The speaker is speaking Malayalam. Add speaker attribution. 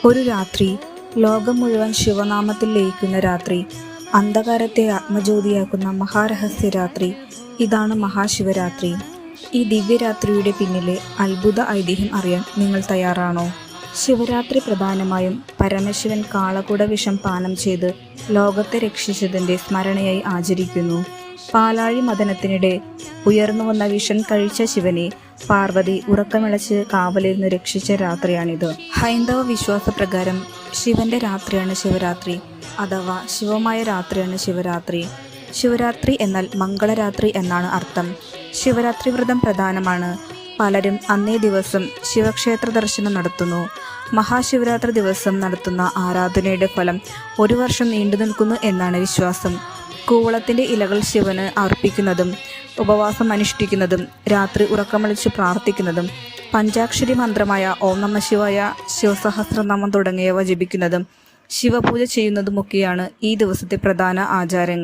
Speaker 1: ഒരു രാത്രി, ലോകം മുഴുവൻ ശിവനാമത്തിൽ ലയിക്കുന്ന രാത്രി, അന്ധകാരത്തെ ആത്മജ്യോതിയാക്കുന്ന മഹാരഹസ്യ രാത്രി. ഇതാണ് മഹാശിവരാത്രി. ഈ ദിവ്യരാത്രിയുടെ പിന്നിലെ അത്ഭുത ഐതിഹ്യം അറിയാൻ നിങ്ങൾ തയ്യാറാണോ? ശിവരാത്രി പ്രധാനമായും പരമശിവൻ കാളകൂട വിഷം പാനം ചെയ്ത് ലോകത്തെ രക്ഷിച്ചതിൻ്റെ സ്മരണയായി ആചരിക്കുന്നു. പാലാഴി മദനത്തിനിടെ ഉയർന്നുവന്ന വിഷം കഴിച്ച ശിവനെ പാർവതി ഉറക്കമിളച്ച് കാവലിരുന്ന് രക്ഷിച്ച രാത്രിയാണിത്. ഹൈന്ദവ വിശ്വാസപ്രകാരം ശിവന്റെ രാത്രിയാണ് ശിവരാത്രി, അഥവാ ശിവമായ രാത്രിയാണ് ശിവരാത്രി. ശിവരാത്രി എന്നാൽ മംഗളരാത്രി എന്നാണ് അർത്ഥം. ശിവരാത്രി വ്രതം പ്രധാനമാണ്. പലരും അന്നേ ദിവസം ശിവക്ഷേത്ര ദർശനം നടത്തുന്നു. മഹാശിവരാത്രി ദിവസം നടത്തുന്ന ആരാധനയുടെ ഫലം 1 വർഷം നീണ്ടു നിൽക്കുന്നു എന്നാണ് വിശ്വാസം. കൂവളത്തിൻ്റെ ഇലകൾ ശിവന് അർപ്പിക്കുന്നതും ഉപവാസം അനുഷ്ഠിക്കുന്നതും രാത്രി ഉറക്കമളിച്ച് പ്രാർത്ഥിക്കുന്നതും പഞ്ചാക്ഷരി മന്ത്രമായ ഓം നമഃ ശിവായ, ശിവസഹസ്രനാമം തുടങ്ങിയവ ജപിക്കുന്നതും ശിവപൂജ ചെയ്യുന്നതുമൊക്കെയാണ് ഈ ദിവസത്തെ പ്രധാന ആചാരങ്ങൾ.